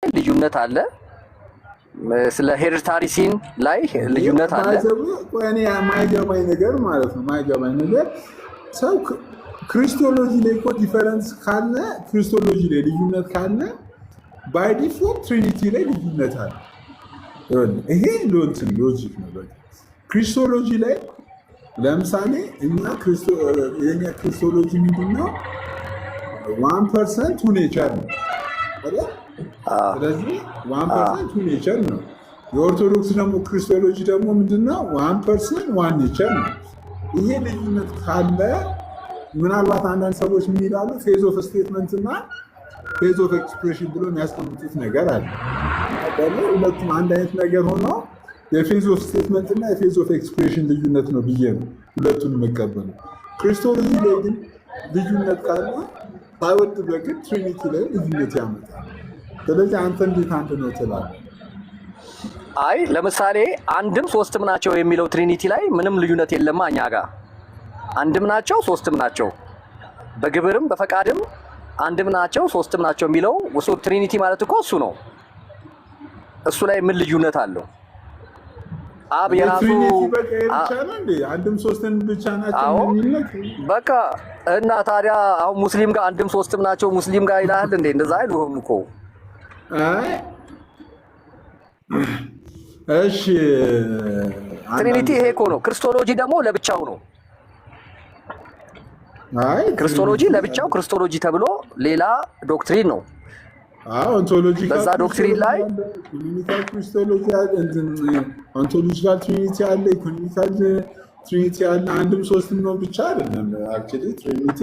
ልዩነት አለ። ስለ ሄሪዲታሪ ሲን ላይ ልዩነት አለ። እኔ የማይገባኝ ነገር ማለት ነው የማይገባኝ ነገር ሰው ክሪስቶሎጂ ላይ እኮ ዲፈረንስ ካለ ክሪስቶሎጂ ላይ ልዩነት ካለ ባይ ዲፎልት ትሪኒቲ ላይ ልዩነት አለ። ይሄ ሎንትን ሎጂክ ነው። ክሪስቶሎጂ ላይ ለምሳሌ የኛ ክሪስቶሎጂ ምንድነው? 1% ቱ ኔቸር ነው አይደል? ስለዚህ 1% ቱ ኔቸር ነው። የኦርቶዶክስ ደግሞ ክሪስቶሎጂ ደግሞ ምንድነው? 1% ዋን ኔቸር ነው። ይሄ ልዩነት ካለ ምናልባት አንዳንድ ሰዎች ምን ይላሉ? ፌዝ ኦፍ ስቴትመንት እና ፌዝ ኦፍ ኤክስፕሬሽን ብሎ የሚያስቀምጡት ነገር አለ። ሁለቱም አንድ አይነት ነገር ሆኖ የፌዝ ኦፍ ስቴትመንት እና የፌዝ ኦፍ ኤክስፕሬሽን ልዩነት ነው ብዬ ነው ሁለቱን የምቀበለው። ክሪስቶሎጂ ላይ ግን ልዩነት ካለ ሳይወድ በግድ ትሪኒቲ ላይ ልዩነት ያመጣል። ስለዚህ አንተ እንዴት አንድ ነው ትላለህ? አይ ለምሳሌ አንድም ሶስትም ናቸው የሚለው ትሪኒቲ ላይ ምንም ልዩነት የለማ። እኛ ጋር አንድም ናቸው ሶስትም ናቸው፣ በግብርም በፈቃድም አንድም ናቸው ሶስትም ናቸው የሚለው እሱ ትሪኒቲ ማለት እኮ እሱ ነው። እሱ ላይ ምን ልዩነት አለው? አብ የራሱ ትሪኒቲ በቃ ብቻ ነው እንዴ? አንድም ሶስትም ብቻ ናቸው የሚልነት በቃ እና ታዲያ አሁን ሙስሊም ጋር አንድም ሶስትም ናቸው ሙስሊም ጋር ይላል እንዴ? እንደዛ አይሉም እኮ። እሺ ትሪኒቲ ይሄ እኮ ነው። ክርስቶሎጂ ደግሞ ለብቻው ነው። ክርስቶሎጂ ለብቻው ክርስቶሎጂ ተብሎ ሌላ ዶክትሪን ነው። ኦንቶሎጂ በዛ ዶክትሪን ላይ ኢኮኖሚካል ክርስቶሎጂ አለ፣ ኦንቶሎጂካል ትሪኒቲ አለ፣ ኢኮኖሚካል ትሪኒቲ አለ። አንድም ሶስትም ነው ብቻ አይደለም። አክቹሊ ትሪኒቲ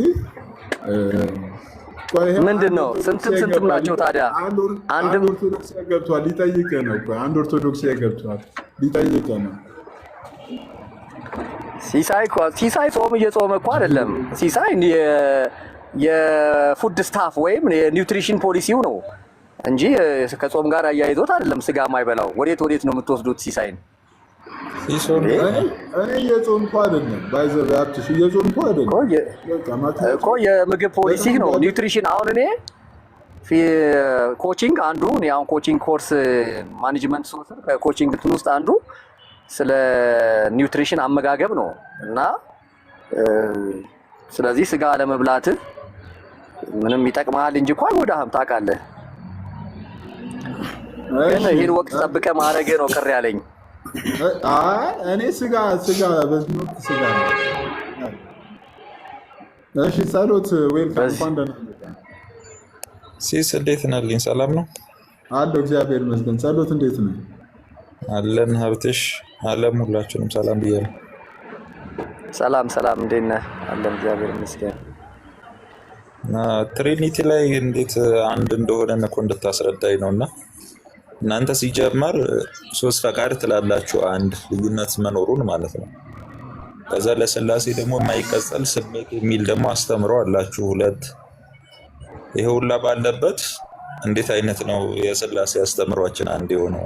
ምንድን ነው? ስንትም ናቸው ታዲያ? አንድም ኦርቶዶክስ ገብቷል ሊጠይቅህ ነው እኮ አንድ ኦርቶዶክስ ገብቷል ሊጠይቅህ ነው። ሲሳይ ጾም እየጾመ እኮ አይደለም። ሲሳይ የፉድ ስታፍ ወይም የኒውትሪሽን ፖሊሲው ነው እንጂ ከጾም ጋር አያይዞት አይደለም። ስጋ ማይበላው ወዴት ነው የምትወስዱት ሲሳይን? እኔ እየጾምኩ አይደለም ባይዘባትሽ እየጾምኩ አይደለም እኮ የምግብ ፖሊሲ ነው ኒውትሪሽን። አሁን እኔ ኮቺንግ አንዱ አሁን ኮቺንግ ኮርስ ማኔጅመንት ሶስር ከኮቺንግ እንትን ውስጥ አንዱ ስለ ኒውትሪሽን አመጋገብ ነው እና ስለዚህ ስጋ ለመብላት ምንም ይጠቅማል እንጂ እንኳን አይጎዳህም ታውቃለህ። ግን ይሄን ወቅት ጠብቀህ ማድረግ ነው ቅር ያለኝ። እኔ ስጋ በዚህ ወቅት ስጋ ነው። እሺ ጸሎት ዌልካም ፋንደና ሲስ እንዴት ነህ? ሰላም ነው አለው እግዚአብሔር ይመስገን። ጸሎት እንዴት ነው? አለን ሀብትሽ አለም ሁላችንም ሰላም ብያለሁ። ሰላም እንዴት ነህ? አለን እግዚአብሔር ይመስገን። ትሪኒቲ ላይ እንዴት አንድ እንደሆነ እኮ እንድታስረዳኝ ነውና እናንተ ሲጀመር ሶስት ፈቃድ ትላላችሁ አንድ ልዩነት መኖሩን ማለት ነው። ከዛ ለስላሴ ደግሞ የማይቀጸል ስሜት የሚል ደግሞ አስተምሮ አላችሁ ሁለት። ይሄ ሁላ ባለበት እንዴት አይነት ነው የስላሴ አስተምሯችን አንድ የሆነው?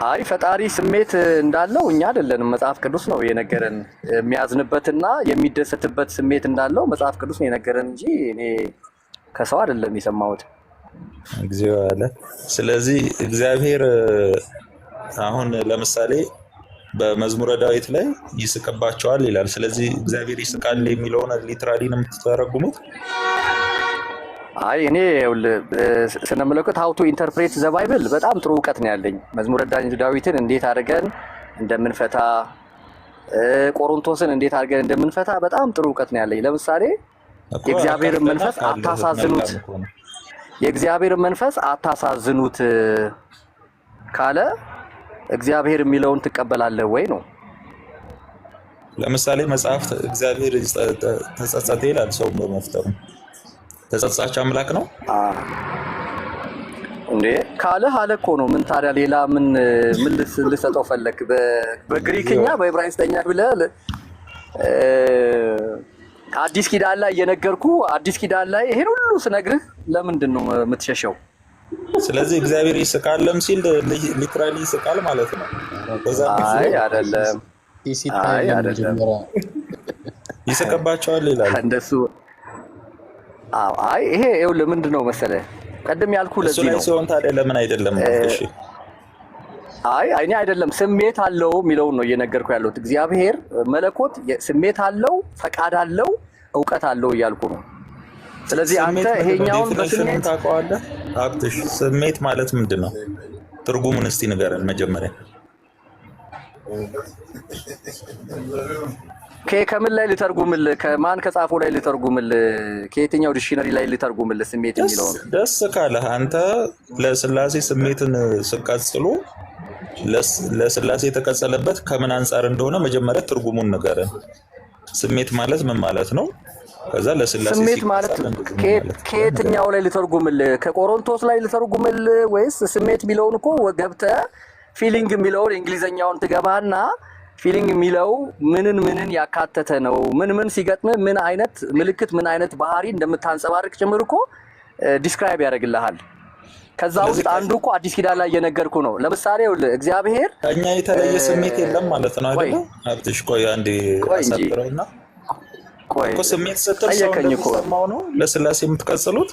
አይ ፈጣሪ ስሜት እንዳለው እኛ አይደለንም፣ መጽሐፍ ቅዱስ ነው የነገረን። የሚያዝንበትና የሚደሰትበት ስሜት እንዳለው መጽሐፍ ቅዱስ ነው የነገረን እንጂ እኔ ከሰው አይደለም የሰማሁት። እግዚኦ አለ። ስለዚህ እግዚአብሔር አሁን ለምሳሌ በመዝሙረ ዳዊት ላይ ይስቅባቸዋል ይላል። ስለዚህ እግዚአብሔር ይስቃል የሚለውን ሊትራሊ ነው የምትተረጉሙት? አይ እኔ ስነምለከት ሀው ቱ ኢንተርፕሬት ዘ ባይብል በጣም ጥሩ እውቀት ነው ያለኝ። መዝሙረ ዳዊትን እንዴት አድርገን እንደምንፈታ፣ ቆሮንቶስን እንዴት አድርገን እንደምንፈታ በጣም ጥሩ እውቀት ነው ያለኝ። ለምሳሌ የእግዚአብሔርን መንፈስ አታሳዝኑት ካለ እግዚአብሔር የሚለውን ትቀበላለህ ወይ ነው። ለምሳሌ መጽሐፍ እግዚአብሔር ተጸጸተ ይላል ሰው በመፍጠሩ ተጸጻች አምላክ ነው እንዴ ካለ አለ እኮ ነው። ምን ታዲያ ሌላ ምን ልሰጠው ፈለክ? በግሪክኛ በዕብራይስጥኛ ብለህ አዲስ ኪዳን ላይ እየነገርኩ አዲስ ኪዳን ላይ ይሄን ሁሉ ስነግርህ ለምንድን ነው የምትሸሸው? ስለዚህ እግዚአብሔር ይስቃልም ሲል ሊትራሊ ይስቃል ማለት ነው። አይ አይደለም፣ ይስቅባቸዋል ይላል። እንደሱ አይ ይሄ ይኸውልህ ምንድነው መሰለህ ቀደም ያልኩ እሱ ለዚህ ላይ ነው። ሲሆን ታዲያ ለምን አይደለም? እሺ አይ እኔ አይደለም ስሜት አለው የሚለውን ነው እየነገርኩ ያለሁት። እግዚአብሔር መለኮት ስሜት አለው፣ ፈቃድ አለው፣ እውቀት አለው እያልኩ ነው። ስለዚህ አንተ ይሄኛውን በስሜት ታውቀዋለህ? ሀብትሽ ስሜት ማለት ምንድን ነው? ትርጉሙን እስቲ ንገረን መጀመሪያ። ከምን ላይ ልተርጉምልህ? ከማን ከጻፈው ላይ ልተርጉምልህ? ከየትኛው ዲክሽነሪ ላይ ልተርጉምልህ? ስሜት የሚለውን ደስ ካለህ አንተ ለስላሴ ስሜትን ስቀጽሉ ለስላሴ የተቀጸለበት ከምን አንጻር እንደሆነ መጀመሪያ ትርጉሙን ንገረን። ስሜት ማለት ምን ማለት ነው? ከዛ ለስላሴ ስሜት ማለት ከየትኛው ላይ ልተርጉምልህ? ከቆሮንቶስ ላይ ልተርጉምልህ ወይስ ስሜት የሚለውን እኮ ገብተህ ፊሊንግ የሚለውን እንግሊዘኛውን ትገባና ፊሊንግ የሚለው ምንን ያካተተ ነው? ምን ሲገጥም ምን አይነት ምልክት ምን አይነት ባህሪ እንደምታንጸባርቅ ጭምር እኮ ዲስክራይብ ያደርግልሃል። ከዛ ውስጥ አንዱ እኮ አዲስ ኪዳን ላይ እየነገርኩ ነው። ለምሳሌ እግዚአብሔር እኛ የተለየ ስሜት የለም ማለት ነው አይደል? ሀብትሽ ቆይ አንዴ አሳጥረውና ቆይ እኮ ስሜት ስትል ሰው እንደሚሰማው ነው ለስላሴ የምትቀጽሉት?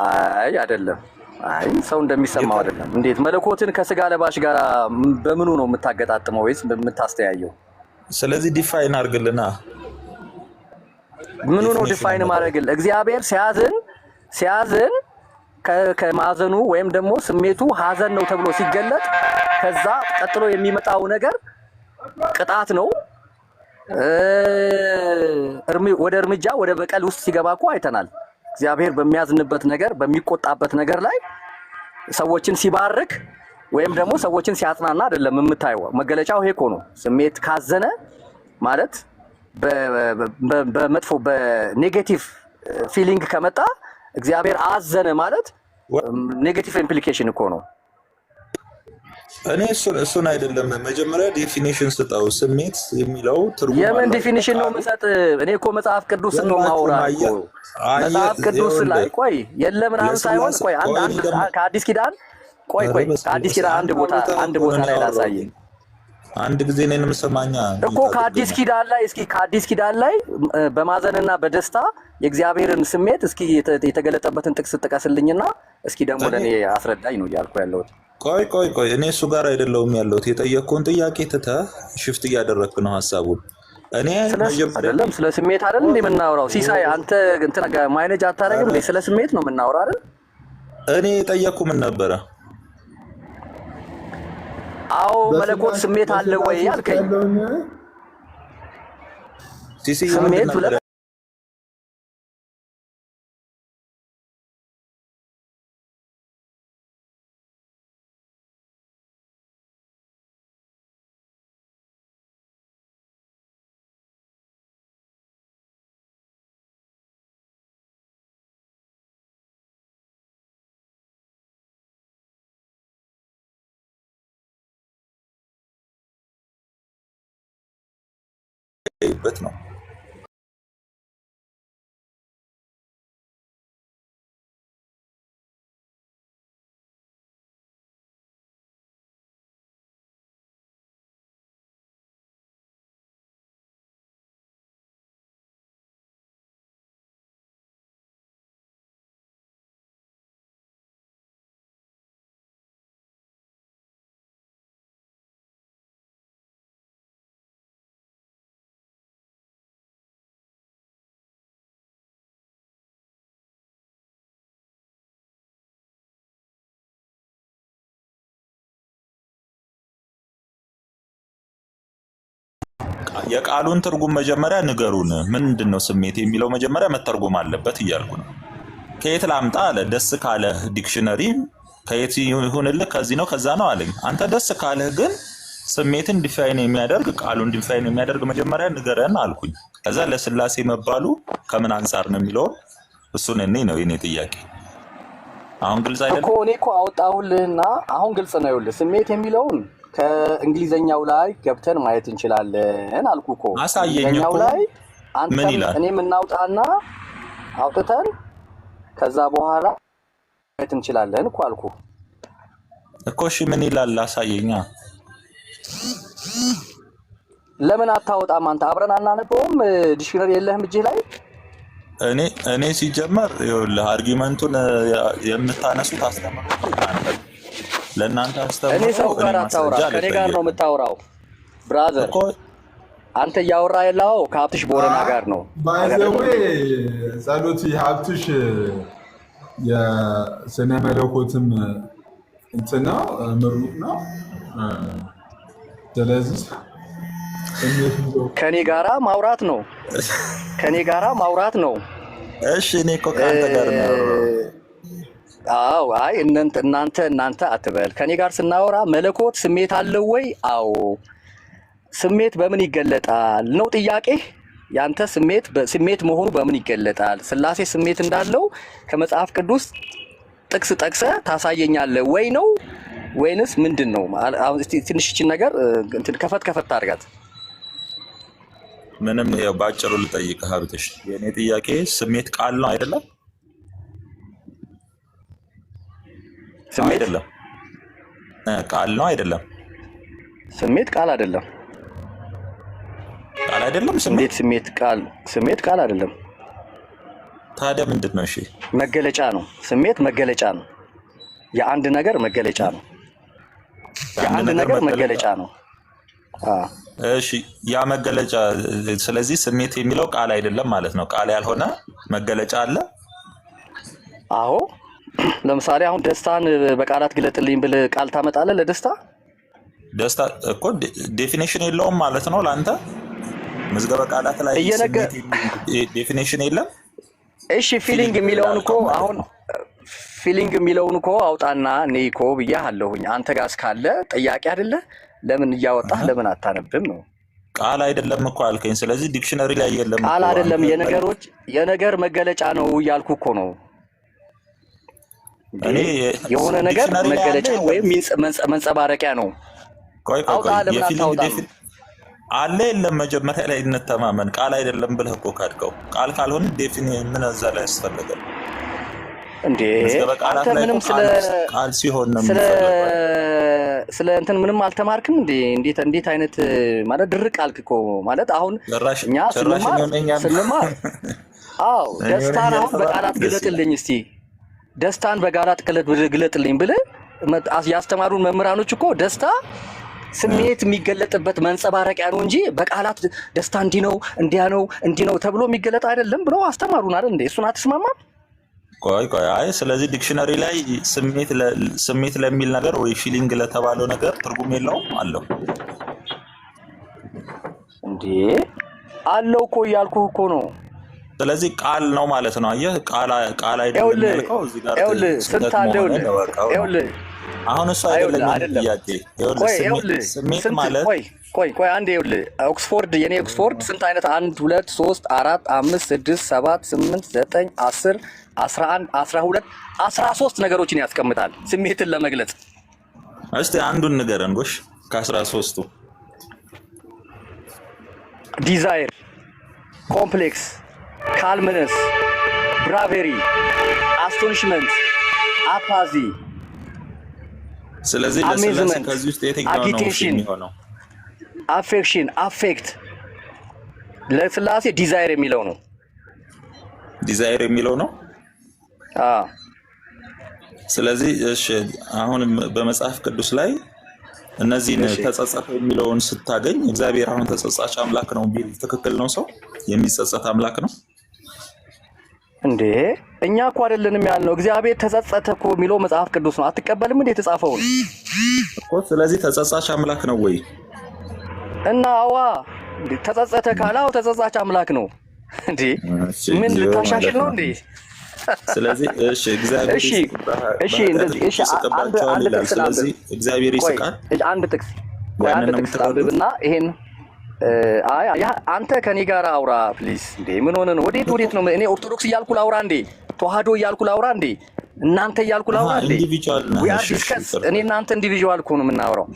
አይ አይደለም። አይ ሰው እንደሚሰማው አይደለም። እንዴት መለኮትን ከስጋ ለባሽ ጋር በምኑ ነው የምታገጣጥመው ወይስ የምታስተያየው? ስለዚህ ዲፋይን አድርግልና። ምኑ ነው ዲፋይን ማድረግል? እግዚአብሔር ሲያዝን ከማዘኑ ወይም ደግሞ ስሜቱ ሀዘን ነው ተብሎ ሲገለጥ ከዛ ቀጥሎ የሚመጣው ነገር ቅጣት ነው። ወደ እርምጃ ወደ በቀል ውስጥ ሲገባ እኮ አይተናል። እግዚአብሔር በሚያዝንበት ነገር በሚቆጣበት ነገር ላይ ሰዎችን ሲባርክ ወይም ደግሞ ሰዎችን ሲያጽናና አይደለም የምታየው። መገለጫው ይሄ እኮ ነው። ስሜት ካዘነ ማለት በመጥፎ በኔጌቲቭ ፊሊንግ ከመጣ እግዚአብሔር አዘነ ማለት ኔጌቲቭ ኢምፕሊኬሽን እኮ ነው። እኔ እሱን አይደለም መጀመሪያ ዴፊኒሽን ስጠው። ስሜት የሚለው ትርጉም የምን ዴፊኒሽን ነው የምሰጥ? እኔ እኮ መጽሐፍ ቅዱስ ነው ማውራው። መጽሐፍ ቅዱስ ላይ ቆይ የለም ምናምን ሳይሆን ቆይ አንድ ከአዲስ ኪዳን ከአዲስ ኪዳን አንድ ቦታ ላይ ላሳየኝ። አንድ ጊዜ እኔንም ሰማኛ እኮ ከአዲስ ኪዳን ላይ በማዘንና በደስታ የእግዚአብሔርን ስሜት እስኪ የተገለጠበትን ጥቅስ ጥቀስልኝና እስኪ ደግሞ ለኔ አስረዳኝ ነው እያልኩ ያለሁት። ቆይ እኔ እሱ ጋር አይደለሁም ያለሁት። የጠየቅኩህን ጥያቄ ትተህ ሽፍት እያደረግክ ነው ሀሳቡን። እኔ አይደለም ስለ ስሜት አይደል እንዴ የምናወራው? ሲሳይ አንተ እንትና ጋር ማይነጅ አታረግም እንዴ? ስለ ስሜት ነው የምናወራው አይደል? እኔ የጠየቅኩህ ምን ነበረ? አዎ መለኮት ስሜት አለ ወይ አልከኝ። ስሜት በት ነው የቃሉን ትርጉም መጀመሪያ ንገሩን። ምንድን ነው ስሜት የሚለው መጀመሪያ መተርጎም አለበት እያልኩ ነው። ከየት ላምጣ አለ። ደስ ካለህ ዲክሽነሪ ከየት ይሁንልህ? ከዚህ ነው ከዛ ነው አለኝ። አንተ ደስ ካለህ ግን ስሜትን ዲፋይን የሚያደርግ ቃሉን ዲፋይን የሚያደርግ መጀመሪያ ንገረን አልኩኝ። ከዛ ለስላሴ መባሉ ከምን አንጻር ነው የሚለው እሱን እኔ ነው የኔ ጥያቄ። አሁን ግልጽ አይደለም እኮ እኔ እኮ አወጣሁልህና አሁን ግልጽ ነው። ይኸውልህ ስሜት የሚለውን ከእንግሊዘኛው ላይ ገብተን ማየት እንችላለን አልኩ እኮ። አሳየኝ እኮ ላይ ምን ይላል? እኔም እናውጣና አውጥተን ከዛ በኋላ ማየት እንችላለን እኮ አልኩ እኮ። እሺ ምን ይላል? አሳየኛ። ለምን አታወጣም አንተ? አብረን አናነበውም? ዲክሽነሪ የለህም እጅህ ላይ? እኔ ሲጀመር ይኸውልህ አርጊመንቱን የምታነሱት አስተምሮት ለእናንተ እኔ አስተምሮ ሰው እኔ ጋር አታውራ፣ ማስረጃ ከኔ ጋር ነው አልጠየቅም የምታወራው ብራዘር። እኮ። አንተ እያወራ ያለው ከሀብትሽ ቦረና ጋር ነው ባይዘዌ ጸሎት ሀብትሽ የስነ መለኮትም እንትን ነው ምሩቅ ነው። ስለዚህ ከኔ ጋራ ማውራት ነው፣ ከኔ ጋራ ማውራት ነው። እሺ እኔ እኮ ከአንተ ጋር ነው። አዎ አይ እናንተ አትበል። ከኔ ጋር ስናወራ መለኮት ስሜት አለው ወይ? አዎ። ስሜት በምን ይገለጣል ነው ጥያቄ። ያንተ ስሜት መሆኑ በምን ይገለጣል? ስላሴ ስሜት እንዳለው ከመጽሐፍ ቅዱስ ጥቅስ ጠቅሰ ታሳየኛለህ ወይ ነው ወይንስ ምንድን ነው? አሁን እስቲ ትንሽ እቺን ነገር እንትን ከፈት አድርጋት። ምንም ያው ባጭሩ ልጠይቅህ ሀብትሽ፣ የእኔ ጥያቄ ስሜት ቃል ነው አይደለም? ስሜት አይደለም ቃል ነው አይደለም? ስሜት ቃል አይደለም። ቃል አይደለም ስሜት ስሜት ቃል አይደለም። ታዲያ ምንድን ነው? እሺ መገለጫ ነው። ስሜት መገለጫ ነው። የአንድ ነገር መገለጫ ነው። የአንድ ነገር መገለጫ ነው። እሺ ያ መገለጫ፣ ስለዚህ ስሜት የሚለው ቃል አይደለም ማለት ነው። ቃል ያልሆነ መገለጫ አለ። አዎ ለምሳሌ አሁን ደስታን በቃላት ግለጥልኝ ብል ቃል ታመጣለህ ለደስታ? ደስታ እኮ ዴፊኔሽን የለውም ማለት ነው ለአንተ። መዝገበ ቃላት ላይ ስሜት ዴፊኔሽን የለም። እሺ ፊሊንግ የሚለውን እኮ አሁን ፊሊንግ የሚለውን እኮ አውጣና እኔ እኮ ብያለሁኝ። አንተ ጋር እስካለ ጥያቄ አይደለ? ለምን እያወጣህ ለምን አታነብም ነው? ቃል አይደለም እኮ አልከኝ። ስለዚህ ዲክሽነሪ ላይ የለም። ቃል አይደለም፣ የነገር መገለጫ ነው እያልኩ እኮ ነው። የሆነ ነገር መገለጫ ወይም መንጸባረቂያ ነው። አውጣ ለምን አታውጣም? አለ የለም። መጀመሪያ ላይ እንተማመን። ቃል አይደለም ብለህ እኮ ካድከው። ቃል ካልሆነ ምን እዛ ላይ ያስፈልጋል እንዴ? አንተ ምንም ቃል ሲሆን ነው ስለ እንትን ምንም አልተማርክም እንዴ? እንዴት አይነት ማለት ድርቅ አልክ እኮ ማለት። አሁን እኛ ስንማር አዎ ደስታን አሁን በቃላት ግለጥልኝ እስቲ፣ ደስታን በቃላት ግለጥልኝ ብለህ ያስተማሩን መምህራኖች እኮ ደስታ ስሜት የሚገለጥበት መንጸባረቂያ ነው እንጂ በቃላት ደስታ እንዲህ ነው እንዲህ ነው ተብሎ የሚገለጥ አይደለም ብለው አስተማሩን አይደል እንዴ? እሱን አትስማማም? ቆይ አይ ስለዚህ ዲክሽነሪ ላይ ስሜት ለሚል ነገር ወይ ፊሊንግ ለተባለው ነገር ትርጉም የለውም? አለው እንዴ? አለው እኮ እያልኩህ እኮ ነው። ስለዚህ ቃል ነው ማለት ነው። አየህ ቃል አይደለም ያልከው እዚህ ጋር ስንት አለው? አሁን እሱ አይደለም ጥያቄ። ስሜት ማለት ቆይ አንዴ ይኸውልህ፣ ኦክስፎርድ የኔ ኦክስፎርድ ስንት አይነት 1 2 3 4 5 6 7 8 9 10 11 12 13 ነገሮችን ያስቀምጣል ስሜትን ለመግለጽ። እስቲ አንዱን ንገረን ጎሽ ከ13ቱ። ዲዛይር፣ ኮምፕሌክስ፣ ካልምነስ፣ ብራቬሪ፣ አስቶኒሽመንት፣ አፓዚ። ስለዚህ ለስላሴ ከዚህ ውስጥ የትኛው ነው የሚሆነው? አፌክሽን፣ አፌክት። ለስላሴ ዲዛይር የሚለው ነው። ዲዛይር የሚለው ነው። ስለዚህ እሺ አሁን በመጽሐፍ ቅዱስ ላይ እነዚህን ተጸጸተ የሚለውን ስታገኝ እግዚአብሔር አሁን ተጸጻች አምላክ ነው ቢል ትክክል ነው? ሰው የሚጸጸት አምላክ ነው እንዴ? እኛ እኮ አይደለንም ያልነው። እግዚአብሔር ተጸጸተ እኮ የሚለው መጽሐፍ ቅዱስ ነው። አትቀበልም እንዴ የተጻፈውን እኮ? ስለዚህ ተጸጻች አምላክ ነው ወይ? እና አዋ ተጸጸተ ካላው ተጸጻች አምላክ ነው እንዴ? ምን ልታሻሽል ነው እንዴ? ስለዚህ እሺ እግዚአብሔር እንደዚህ አንድ ጥቅስ ስለዚህ እግዚአብሔር ይስቃል። አንድ ጥቅስ አንብብና ይሄን አንተ ከኔ ጋር አውራ ፕሊዝ። እንዴ ምን ሆነ ነው? ወዴት ነው? እኔ ኦርቶዶክስ እያልኩ ላውራ እንዴ? ተዋህዶ እያልኩ ላውራ እንዴ? እናንተ እያልኩ ላውራ እንዴ? እኔ እናንተ ኢንዲቪጁዋል እኮ ነው የምናወራው።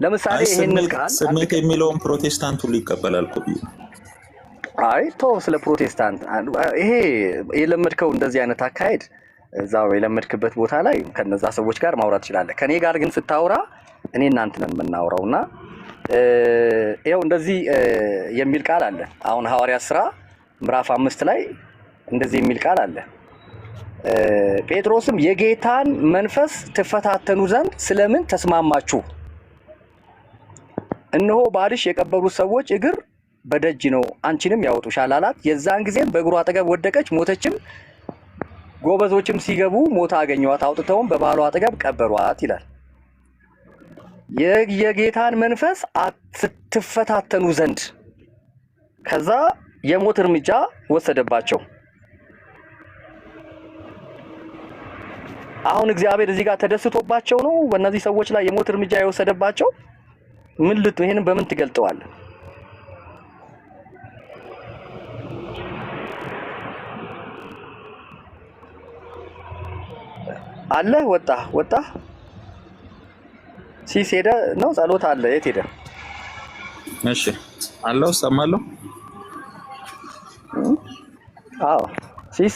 ለምሳሌ ይሄንን ቃል ስሜት የሚለውን ፕሮቴስታንት ሁሉ ይቀበላል እኮ። አይ ተው ስለ ፕሮቴስታንት ይሄ የለመድከው እንደዚህ አይነት አካሄድ እዛው የለመድክበት ቦታ ላይ ከነዛ ሰዎች ጋር ማውራት ትችላለህ። ከኔ ጋር ግን ስታወራ እኔ እናንተ ነን የምናወራውና ይኸው እንደዚህ የሚል ቃል አለ። አሁን ሐዋርያት ሥራ ምዕራፍ 5 ላይ እንደዚህ የሚል ቃል አለ። ጴጥሮስም የጌታን መንፈስ ትፈታተኑ ዘንድ ስለምን ተስማማችሁ? እነሆ ባልሽ የቀበሩት ሰዎች እግር በደጅ ነው፣ አንቺንም ያወጡሻል አላት። የዛን ጊዜም በእግሩ አጠገብ ወደቀች፣ ሞተችም። ጎበዞችም ሲገቡ ሞታ አገኘዋት፣ አውጥተውም በባሏ አጠገብ ቀበሯት ይላል። የጌታን መንፈስ ስትፈታተኑ ዘንድ ከዛ የሞት እርምጃ ወሰደባቸው። አሁን እግዚአብሔር እዚህ ጋር ተደስቶባቸው ነው በእነዚህ ሰዎች ላይ የሞት እርምጃ የወሰደባቸው? ይሄንን በምን ትገልጠዋለህ? አለ ወጣ ሲስ ሄደ ነው ጸሎት አለ። የት ሄደ? እሺ አለው ሰማለው። አዎ ሲስ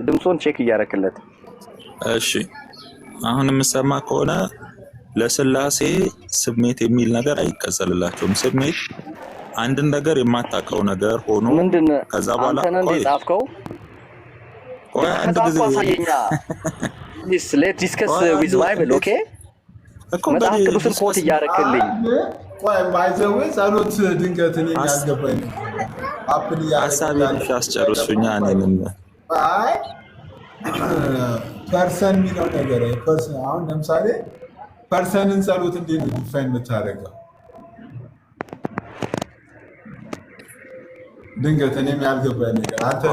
ድምፁን ቼክ እያደረክለት። እሺ አሁን የምሰማ ከሆነ ለስላሴ ስሜት የሚል ነገር አይቀጸልላቸውም። ስሜት አንድን ነገር የማታውቀው ነገር ሆኖ ከዛ በኋላ አንተ ነህ ጻፍከው? ቆይ አንድ ጊዜ አሳየኛ። let's discuss with Bible, okay? መጽሐፍ ቅዱስን ኮት እያደረክልኝ ቆይ ባይዘው ጸሎት ድንገት እኔ ያልገባኝ አፕል ሐሳቤን አስጨርሱኛ። እኔንም አይ ፐርሰን የሚለው ነገር ፐርሰን አሁን ለምሳሌ ፐርሰንን ጸሎት እንዴት ነው ዲፋይን የምታደርገው? ድንገት እኔም ያልገባኝ ነገር አንተ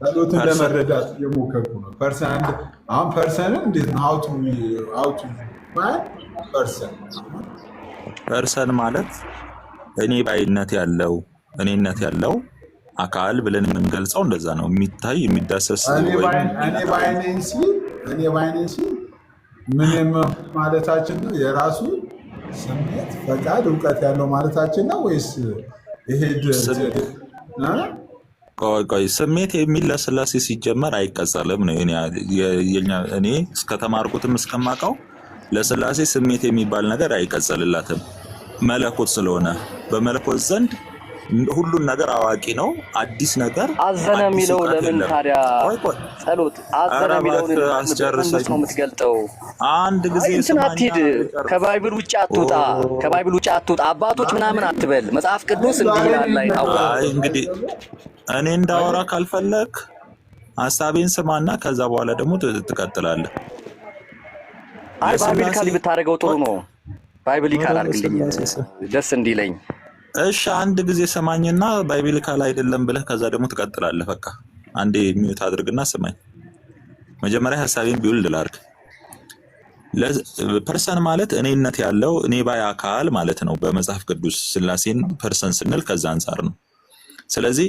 ጸሎትን ለመረዳት የሞከርኩ ነው። ፐርሰን አሁን ፐርሰንን እንዴት ነው አውቱ ፐርሰን ማለት እኔ ባይነት ያለው እኔነት ያለው አካል ብለን የምንገልጸው እንደዛ ነው። የሚታይ የሚዳሰስ እኔ ባይነኝ ሲል ምንም ማለታችን ነው? የራሱ ስሜት፣ ፈቃድ፣ እውቀት ያለው ማለታችን ነው ወይስ ይሄ ቆይ ስሜት የሚል ለስላሴ ሲጀመር አይቀጸልም ነው። እኔ እስከተማርኩትም እስከማውቀው ለስላሴ ስሜት የሚባል ነገር አይቀጸልላትም። መለኮት ስለሆነ በመለኮት ዘንድ ሁሉን ነገር አዋቂ ነው። አዲስ ነገር አዘነ የሚለው ለምን ታዲያ ጸሎት አዘነ የሚለው ለምን ነው የምትገልጠው? አንድ ጊዜ አትሂድ፣ ከባይብል ውጭ አትውጣ፣ ከባይብል ውጭ አትውጣ፣ አባቶች ምናምን አትበል። መጽሐፍ ቅዱስ እንዲህ ይላል ላይ ታውቃ። እንግዲህ እኔ እንዳወራ ካልፈለክ ሐሳቤን ስማና ከዛ በኋላ ደግሞ ትቀጥላለህ። አይ ባይብሊካሊ ብታደርገው ጥሩ ነው። ባይብሊካል አድርግልኝ ደስ እንዲለኝ። እሺ አንድ ጊዜ ሰማኝና ባይብሊካል አይደለም ብለህ ከዛ ደግሞ ትቀጥላለህ። በቃ አንዴ ሚውት አድርግና ስማኝ። መጀመሪያ ሐሳቤን ቢውልድ ላድርግ። ፐርሰን ማለት እኔነት ያለው እኔ ባይ አካል ማለት ነው በመጽሐፍ ቅዱስ። ስላሴን ፐርሰን ስንል ከዛ አንፃር ነው። ስለዚህ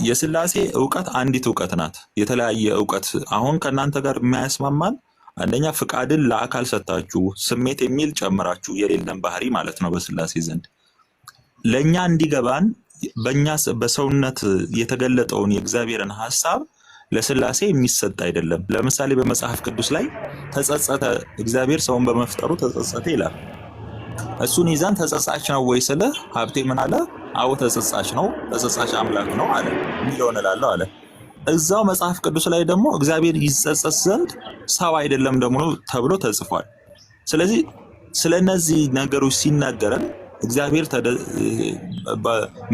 የስላሴ ዕውቀት አንዲት ዕውቀት ናት። የተለያየ ዕውቀት አሁን ከእናንተ ጋር የሚያስማማን አንደኛ ፍቃድን ለአካል ሰጣችሁ ስሜት የሚል ጨምራችሁ የሌለን ባህሪ ማለት ነው በስላሴ ዘንድ። ለኛ እንዲገባን በእኛ በሰውነት የተገለጠውን የእግዚአብሔርን ሐሳብ ለስላሴ የሚሰጥ አይደለም። ለምሳሌ በመጽሐፍ ቅዱስ ላይ ተጸጸተ፣ እግዚአብሔር ሰውን በመፍጠሩ ተጸጸተ ይላል። እሱን ይዛን ተጸጻች ነው ወይ ስለ ሀብቴ ምን አለ? አዎ ተጸጻች ነው፣ ተጸጻች አምላክ ነው አለ። የሚለውን እላለሁ አለ። እዛው መጽሐፍ ቅዱስ ላይ ደግሞ እግዚአብሔር ይጸጸት ዘንድ ሰው አይደለም ደግሞ ተብሎ ተጽፏል። ስለዚህ ስለነዚህ ነገሮች ሲናገረን እግዚአብሔር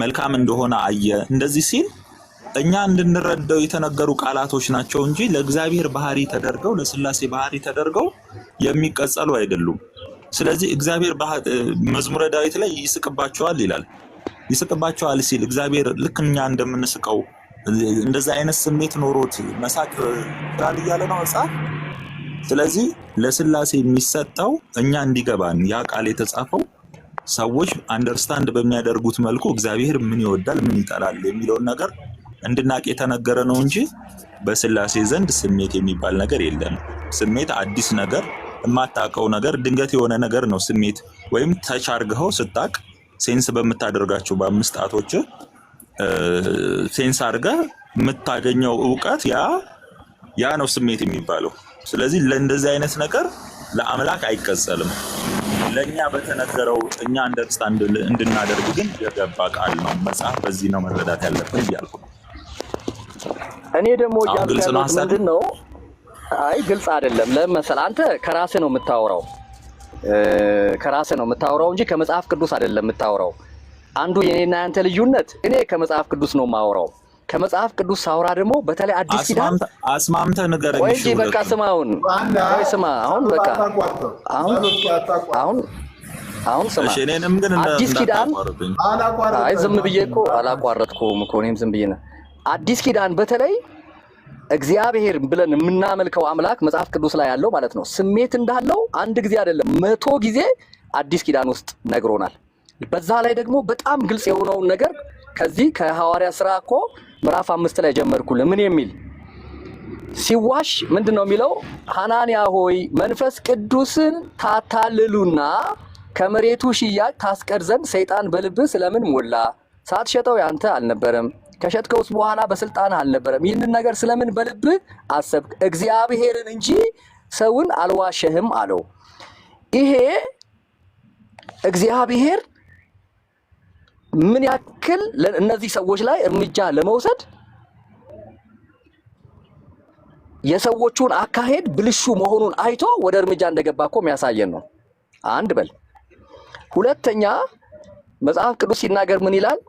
መልካም እንደሆነ አየ እንደዚህ ሲል እኛ እንድንረዳው የተነገሩ ቃላቶች ናቸው እንጂ ለእግዚአብሔር ባህሪ ተደርገው ለስላሴ ባህሪ ተደርገው የሚቀጸሉ አይደሉም። ስለዚህ እግዚአብሔር መዝሙረ ዳዊት ላይ ይስቅባቸዋል ይላል። ይስቅባቸዋል ሲል እግዚአብሔር ልክ እኛ እንደምንስቀው እንደዛ አይነት ስሜት ኖሮት መሳቅ ይችላል እያለ ነው መጽሐፍ። ስለዚህ ለስላሴ የሚሰጠው እኛ እንዲገባን ያ ቃል የተጻፈው ሰዎች አንደርስታንድ በሚያደርጉት መልኩ እግዚአብሔር ምን ይወዳል ምን ይጠላል የሚለውን ነገር እንድናቅ የተነገረ ነው እንጂ በስላሴ ዘንድ ስሜት የሚባል ነገር የለም። ስሜት አዲስ ነገር የማታውቀው ነገር ድንገት የሆነ ነገር ነው። ስሜት ወይም ተቻርገው ስታቅ ሴንስ በምታደርጋቸው በአምስት ጣቶች ሴንስ አድርገህ የምታገኘው ዕውቀት ያ ነው ስሜት የሚባለው። ስለዚህ ለእንደዚህ አይነት ነገር ለአምላክ አይቀጸልም። ለእኛ በተነገረው እኛ አንደርስታንድ እንድናደርግ ግን የገባ ቃል ነው። መጽሐፍ በዚህ ነው መረዳት ያለብን እያልኩ። እኔ ደግሞ ግልጽ ነው ሐሳብ ምንድነው? አይ ግልጽ አይደለም። ለምሳሌ አንተ ከራስህ ነው የምታወራው እንጂ ከመጽሐፍ ቅዱስ አይደለም የምታወራው። አንዱ የኔና ያንተ ልዩነት እኔ ከመጽሐፍ ቅዱስ ነው የማወራው። ከመጽሐፍ ቅዱስ ሳውራ ደግሞ በተለይ አዲስ ኪዳን አስማምተህ ንገረኝ። እሺ በቃ ስማውን ስማ። አሁን በቃ አሁን ስማ። እኔንም ግን አዲስ ኪዳን አይ ዝም ብዬ እኮ አላቋረጥኩም እኮ እኔም ዝም ብዬ ነው። አዲስ ኪዳን በተለይ እግዚአብሔር ብለን የምናመልከው አምላክ መጽሐፍ ቅዱስ ላይ ያለው ማለት ነው ስሜት እንዳለው አንድ ጊዜ አይደለም 100 ጊዜ አዲስ ኪዳን ውስጥ ነግሮናል። በዛ ላይ ደግሞ በጣም ግልጽ የሆነውን ነገር ከዚህ ከሐዋርያ ሥራ እኮ ምዕራፍ 5 ላይ ጀመርኩልህ። ምን የሚል ሲዋሽ ምንድነው የሚለው? ሐናንያ ሆይ መንፈስ ቅዱስን ታታልሉና ከመሬቱ ሽያጭ ታስቀር ዘንድ ሰይጣን በልብህ ስለምን ሞላ? ሳትሸጠው ያንተ አልነበረም? ከሸጥከውስ በኋላ በስልጣን አልነበረም? ይህንን ነገር ስለምን በልብህ አሰብክ? እግዚአብሔርን እንጂ ሰውን አልዋሸህም አለው። ይሄ እግዚአብሔር ምን ያክል እነዚህ ሰዎች ላይ እርምጃ ለመውሰድ የሰዎቹን አካሄድ ብልሹ መሆኑን አይቶ ወደ እርምጃ እንደገባ እኮ የሚያሳየን ነው። አንድ በል። ሁለተኛ መጽሐፍ ቅዱስ ሲናገር ምን ይላል?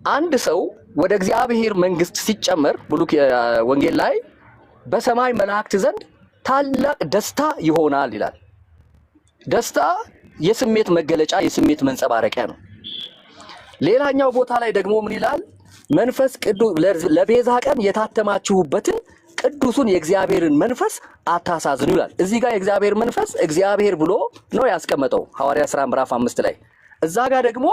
አንድ ሰው ወደ እግዚአብሔር መንግስት ሲጨመር ብሉይ ወንጌል ላይ በሰማይ መላእክት ዘንድ ታላቅ ደስታ ይሆናል ይላል። ደስታ የስሜት መገለጫ፣ የስሜት መንጸባረቂያ ነው። ሌላኛው ቦታ ላይ ደግሞ ምን ይላል? መንፈስ ቅዱስ ለቤዛ ቀን የታተማችሁበትን ቅዱሱን የእግዚአብሔርን መንፈስ አታሳዝኑ ይላል። እዚህ ጋር የእግዚአብሔር መንፈስ እግዚአብሔር ብሎ ነው ያስቀመጠው ሐዋርያ ሥራ ምዕራፍ 5 ላይ። እዛ ጋር ደግሞ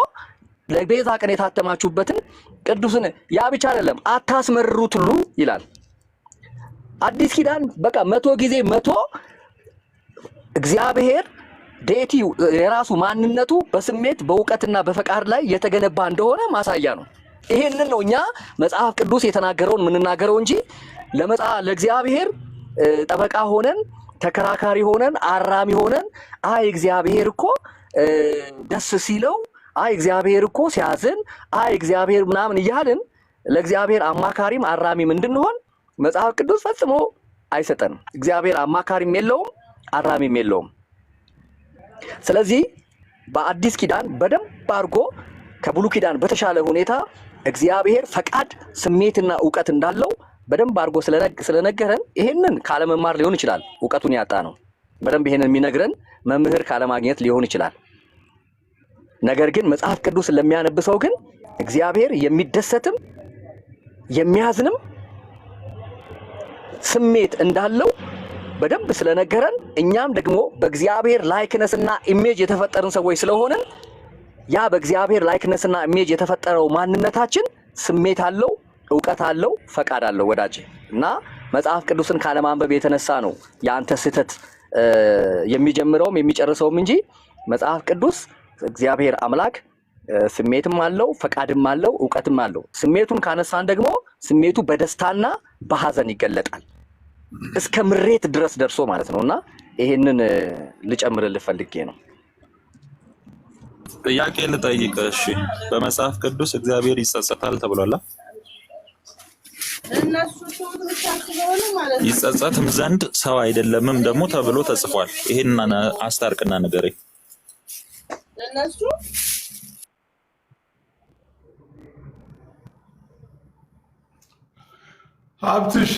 ለቤዛ ቀን የታተማችሁበትን ቅዱስን ያ ብቻ አይደለም አታስመርሩት ሁሉ ይላል። አዲስ ኪዳን በቃ 100 ጊዜ 100 እግዚአብሔር ዴቲ የራሱ ማንነቱ በስሜት በእውቀትና በፈቃድ ላይ የተገነባ እንደሆነ ማሳያ ነው። ይሄንን ነው እኛ መጽሐፍ ቅዱስ የተናገረውን የምንናገረው እንጂ ለእግዚአብሔር ጠበቃ ሆነን ተከራካሪ ሆነን አራሚ ሆነን አይ እግዚአብሔር እኮ ደስ ሲለው አይ እግዚአብሔር እኮ ሲያዝን አይ እግዚአብሔር ምናምን እያልን ለእግዚአብሔር አማካሪም አራሚም እንድንሆን መጽሐፍ ቅዱስ ፈጽሞ አይሰጠንም። እግዚአብሔር አማካሪም የለውም አራሚም የለውም። ስለዚህ በአዲስ ኪዳን በደንብ አድርጎ ከብሉይ ኪዳን በተሻለ ሁኔታ እግዚአብሔር ፈቃድ፣ ስሜትና ዕውቀት እንዳለው በደንብ አድርጎ ስለነገረን ይሄንን ካለመማር ሊሆን ይችላል ዕውቀቱን ያጣ ነው። በደንብ ይሄንን የሚነግረን መምህር ካለማግኘት ሊሆን ይችላል። ነገር ግን መጽሐፍ ቅዱስ ለሚያነብሰው ግን እግዚአብሔር የሚደሰትም የሚያዝንም ስሜት እንዳለው በደንብ ስለነገረን እኛም ደግሞ በእግዚአብሔር ላይክነስና ኢሜጅ የተፈጠርን ሰዎች ስለሆነን ያ በእግዚአብሔር ላይክነስና ኢሜጅ የተፈጠረው ማንነታችን ስሜት አለው፣ ዕውቀት አለው፣ ፈቃድ አለው ወዳጅ። እና መጽሐፍ ቅዱስን ካለማንበብ የተነሳ ነው ያንተ ስህተት የሚጀምረውም የሚጨርሰውም እንጂ መጽሐፍ ቅዱስ እግዚአብሔር አምላክ ስሜትም አለው፣ ፈቃድም አለው፣ ዕውቀትም አለው። ስሜቱን ካነሳን ደግሞ ስሜቱ በደስታና በሐዘን ይገለጣል እስከ ምሬት ድረስ ደርሶ ማለት ነውና ይሄንን ልጨምርልህ ፈልጌ ነው። ጥያቄ ልጠይቅ። እሺ በመጽሐፍ ቅዱስ እግዚአብሔር ይጸጸታል ተብሏል? ይጸጸትም ዘንድ ሰው አይደለምም ደግሞ ተብሎ ተጽፏል። ይሄን አስታርቅና ንገረኝ። ሀብትሽ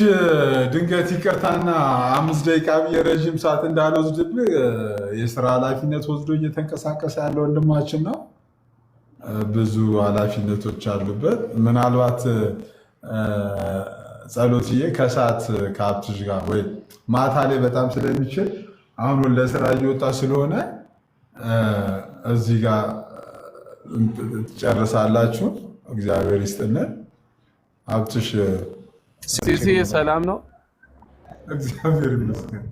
ድንገት ይቅርታና 5 ደቂቃ ብዬ ረዥም ሰዓት እንዳልወስድብህ የስራ ኃላፊነት ወስዶ እየተንቀሳቀሰ ያለ ወንድማችን ነው። ብዙ ኃላፊነቶች አሉበት። ምናልባት ጸሎትዬ ከሰዓት ከሀብትሽ ጋር ወይ ማታ ላይ በጣም ስለሚችል አሁን ለስራ እየወጣ ስለሆነ እዚህ ጋር ትጨርሳላችሁ። እግዚአብሔር ይስጥልን። ሀብትሽ ሲሲ ሰላም ነው? እግዚአብሔር ይመስገን።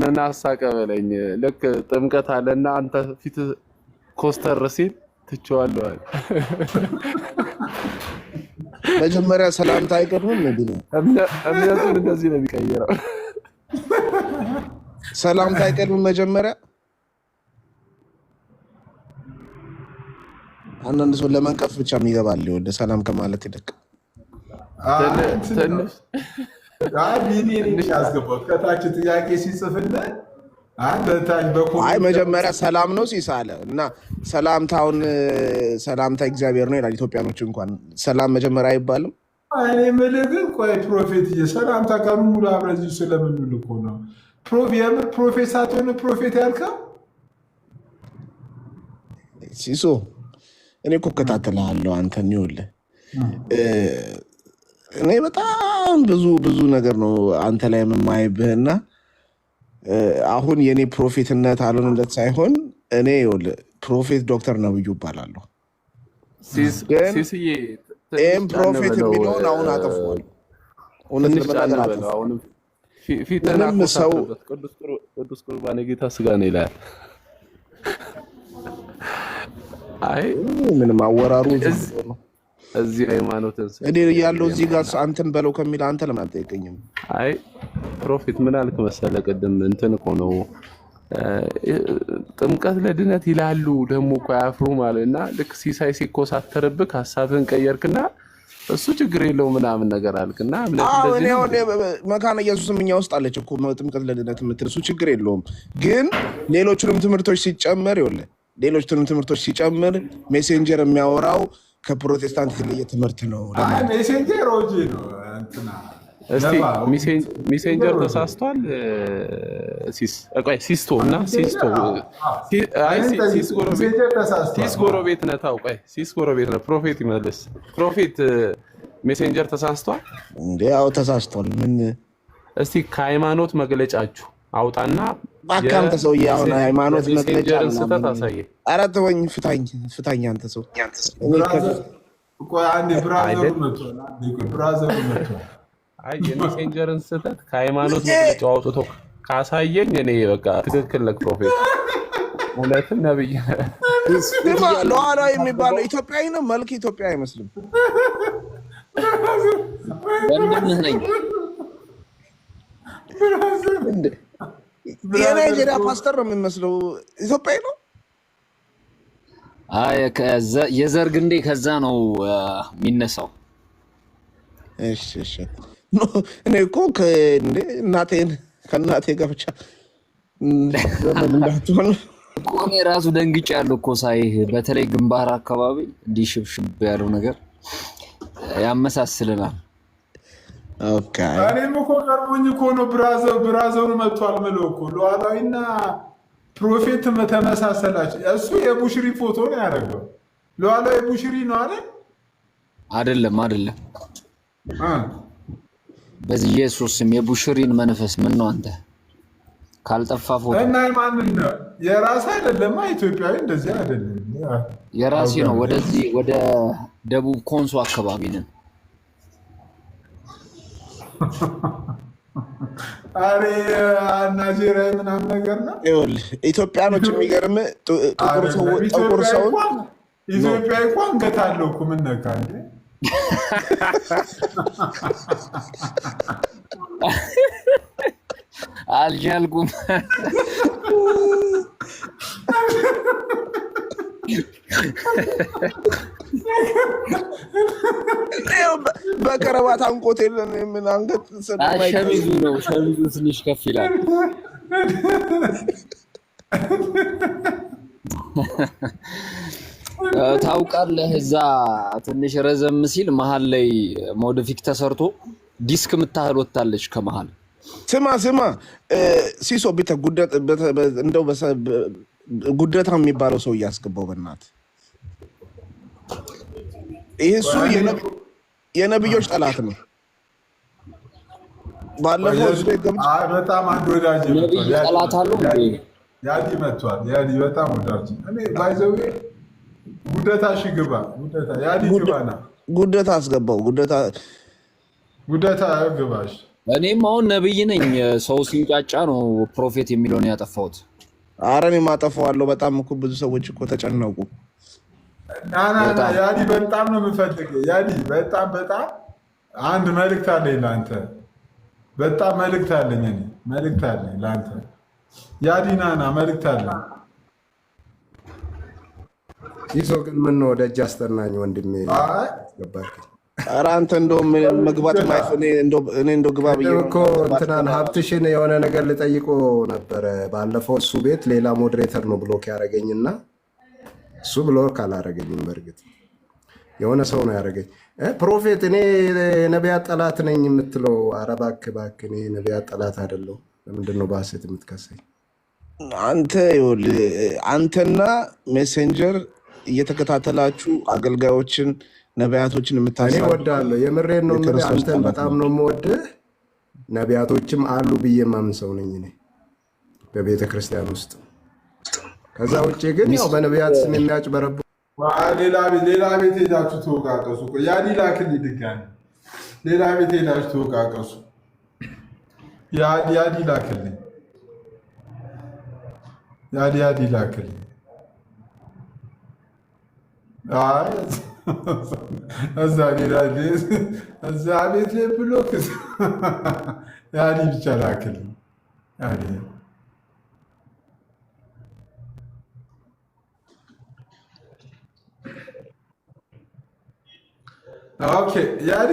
ምን አሳቀ በለኝ። ልክ ጥምቀት አለና አንተ ፊት ኮስተር ሲል ትቼዋለሁ። መጀመሪያ ሰላምታ አይቀድምም እንዴ? እምነቱን እንደዚህ ነው የሚቀየረው። ሰላምታ አይቀድምም መጀመሪያ። አንዳንድ ሰው ለመንቀፍ ብቻ የሚገባል ወደ ሰላም ከማለት ይልቅ ትንሽ ያስገባው ከታች ጥያቄ ሲጽፍልን አይ መጀመሪያ ሰላም ነው ሲሳለ እና ሰላምታ እግዚአብሔር ነው ይላል። ኢትዮጵያኖች እንኳን ሰላም መጀመሪያ አይባልም። እኔ የምልህ ግን ቆይ ፕሮፌት ሰላምታ ቀኑ ሙሉ አብረን እዚህ ስለምንውል እኮ ነው። የምር ፕሮፌት ሳትሆን ፕሮፌት ያልከው ሲሶ እኔ እኮ እከታተልሃለሁ አንተን ይኸውልህ እኔ በጣም ብዙ ነገር ነው አንተ ላይ የማይብህና አሁን የኔ ፕሮፌትነት አልሆነለት ሳይሆን እኔ ይኸውልህ ፕሮፌት ዶክተር ነብዩ እባላለሁ። ሲስዬ ፕሮፌት የሚለውን አሁን አጠፋዋል። እውነት ለመናገር አጠፋዋል። ፊትህን ሰው ቅዱስ ቁርባን የጌታ ስጋ ነው ይላል። አይ ምንም አወራሩ እዚህ ሃይማኖትን እኔ ያለው እዚህ ጋር አንተን በለው ከሚል አንተ ለምን አልጠይቀኝም? አይ ፕሮፌት ምን አልክ መሰለህ ቅድም እንትን እኮ ነው ጥምቀት ለድነት ይላሉ ደግሞ እኮ ያፍሩ ማለትና ልክ ሲሳይ ሲኮሳተርብህ ሐሳብህን ቀየርክና እሱ ችግር የለው ምናምን ነገር አልክና እኔ መካነ ኢየሱስም እኛ ውስጥ አለች እኮ ጥምቀት ለድነት የምትል እሱ ችግር የለውም። ግን ሌሎቹንም ትምህርቶች ሲጨመር ይኸውልህ ሌሎቹንም ትምህርቶች ሲጨምር ሜሴንጀር የሚያወራው ከፕሮቴስታንት የተለየ ትምህርት ነው። ሜሴንጀር ኦጂ ነው እንትና እስቲ ሜሴንጀር ተሳስቷል። ሲስቶ እና ሲስቶ ሲስ ጎረቤት ነህ ታውቀህ ሲስ ጎረቤት ነው። ፕሮፌት ይመልስ ፕሮፌት ሜሴንጀር ተሳስቷል እንዴ? አዎ ተሳስቷል። ምን እስቲ ከሃይማኖት መግለጫችሁ አውጣና ባካንተ ሰውዬ አሁን ሃይማኖት መግለጫ ስህተት አሳየህ። ኧረ ተወኝ ፍታኝ አንተ ሰው። ቆይ አንዴ ብራዘሩ መጥቷል። አይ የሜሴንጀርን ስህተት ከሃይማኖት መግለጫ አውጥቶ ካሳየኝ እኔ በቃ ትክክል ነህ ፕሮፌት። እውነትም ነብይ ሉዓላዊ የሚባለው ኢትዮጵያዊ ነው። መልክ ኢትዮጵያ አይመስልም። ወንድምህ ነኝ የናይጄሪያ ፓስተር ነው የሚመስለው። ኢትዮጵያዊ ነው። አይ የዘር ግንዴ ከዛ ነው የሚነሳው። እሺ እኔ እኮ ከእናቴ ጋር ብቻ እንዳትሆን እኮ እኔ ራሱ ደንግጫለሁ እኮ ሳይህ፣ በተለይ ግንባር አካባቢ እንዲህ ሽብሽብ ያለው ነገር ያመሳስልናል። ኦኬ እኔም እኮ ቀርቦኝ እኮ ነው ብራዘሩ መጥቷል ምለው እኮ ሉዓላዊና ፕሮፌት ተመሳሰላችሁ። እሱ የቡሽሪ ፎቶ ነው ያደረገው። ሉዓላዊ ቡሽሪ ነው አይደለም በዚህ ኢየሱስም የቡሽሪን መንፈስ ምን ነው አንተ ካልጠፋ ፎቶ እና ማንን ነው የራስ አይደለም። ኢትዮጵያዊ እንደዚህ አይደለም። የራሴ ነው። ወደዚህ ወደ ደቡብ ኮንሶ አካባቢ ነን። አሬ ናይጄሪያ ምናምን ነገር ነው። ይኸውልህ ኢትዮጵያኖች የሚገርም ጥቁር ሰው ኢትዮጵያዊ እኮ አንገት አለው እኮ ምን ነካ እንዴ? አልቻልኩም። በከረባት አንቆት የለን ምን አንገት ሸሚዙ ነው። ሸሚዙ ትንሽ ከፍ ይላል። ታውቃለህ እዛ ትንሽ ረዘም ሲል መሀል ላይ ሞዲፊክ ተሰርቶ ዲስክ የምታህል ወጣለች ከመሀል። ስማ ሲሶ ቤተ እንደው ጉደታ የሚባለው ሰው እያስገባው በእናት ይሄ እሱ የነብዮች ጠላት ነው። ባለፈው እሱ በጣም አንድ ወዳጅ ነብይ ጠላት አለው እንዴ? ያዲ መጥቷል። ያዲ በጣም ወዳጅ እኔ ባይዘው ጉደታ ሽግባ ጉደታ ያዲ ግባና ጉደታ አስገባው ጉደታ ግባሽ። እኔም አሁን ነብይ ነኝ። ሰው ሲንጫጫ ነው ፕሮፌት የሚለውን ያጠፋሁት። ኧረ እኔም አጠፋዋለሁ። በጣም እኮ ብዙ ሰዎች እኮ ተጨነቁ። ናና ያዲ በጣም ነው የምፈልገው። ያዲ በጣም አንድ መልእክት አለኝ ለአንተ። በጣም መልእክት አለኝ ለአንተ ያዲ። ናና መልእክት አለኝ። ይዞ ግን ምን ነው ደጅ አስጠናኝ ወንድሜ ገባክ። ኧረ አንተ እንደውም መግባት ማይፈኔ እኔ እንደው ግባ ብዬ እኮ እንትናን ሀብትሽን የሆነ ነገር ልጠይቆ ነበረ ባለፈው። እሱ ቤት ሌላ ሞዴሬተር ነው ብሎክ ያደረገኝና እሱ ብሎክ አላደረገኝም። በእርግጥ የሆነ ሰው ነው ያደረገኝ። ፕሮፌት እኔ የነቢያት ጠላት ነኝ የምትለው? ኧረ እባክህ እባክህ፣ እኔ የነቢያት ጠላት አይደለሁ። ለምንድን ነው በሐሰት የምትከሰኝ? አንተ ይኸውልህ፣ አንተና ሜሴንጀር እየተከታተላችሁ አገልጋዮችን ነቢያቶችን እኔ የምታሳድዱ እወድሃለሁ፣ የምሬን ነው የምልህ። የክርስቶስ አንተን ጠላት በጣም ነው። ነው የምወድህ። ነቢያቶችም አሉ ብዬ የማምን ሰው ነኝ እኔ በቤተ ክርስቲያን ውስጥ። ከዛ ውጭ ግን ያው በነቢያት ስም የሚያጭበረብሩ ሌላ ቤት ሄዳችሁ ተወቃቀሱ። ያዲ ላክልኝ ድጋሚ ሌላ ቤት ሄዳችሁ ተወቃቀሱ። ያዲ ላክልኝ፣ ያዲ ላክልኝ። አይ እዛ ቤት ላይ ብሎክ ያዲ ብቻ ላክልኝ። ያዲ ኦኬ። ያዲ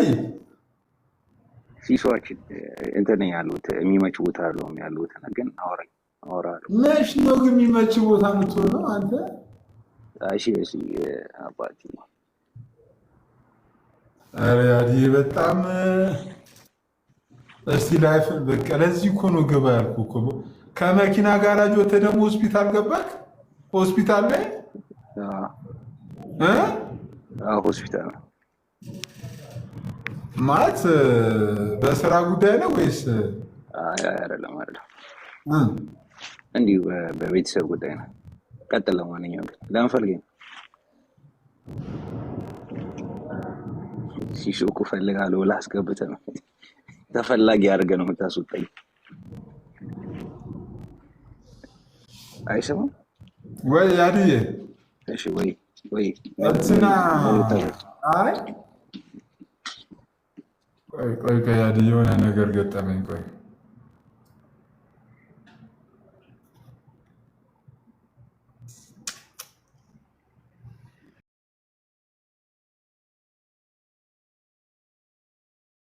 ሲሶች እንትን ያሉት የሚመች ቦታ አለው ያሉት ግን አወራለሁ። መች ነው ግን የሚመች ቦታ የምትሆነው አንተ? እሺ አባቴ። ኧረ ያዲ በጣም እስቲ ላይፍ በቃ ለዚህ እኮ ነው ገባ ያልኩህ እኮ። ከመኪና ጋራጅ ወጥተህ ደግሞ ሆስፒታል ገባክ? ሆስፒታል ላይ ሆስፒታል ማለት በስራ ጉዳይ ነው ወይስ? አይደለም እንዲሁ በቤተሰብ ጉዳይ ነው። ቀጥል። ለማንኛውም ግን ለምን ፈልገኝ? ሲሾኩ ፈልጋለሁ ብለህ አስገብተህ ነው ተፈላጊ አድርገህ ነው የምታስወጣኝ። አይሰማም ወይ ያድዬ? እሺ ወይ እንትና አይ ቆይ ያድዬ የሆነ ነገር ገጠመኝ። ቆይ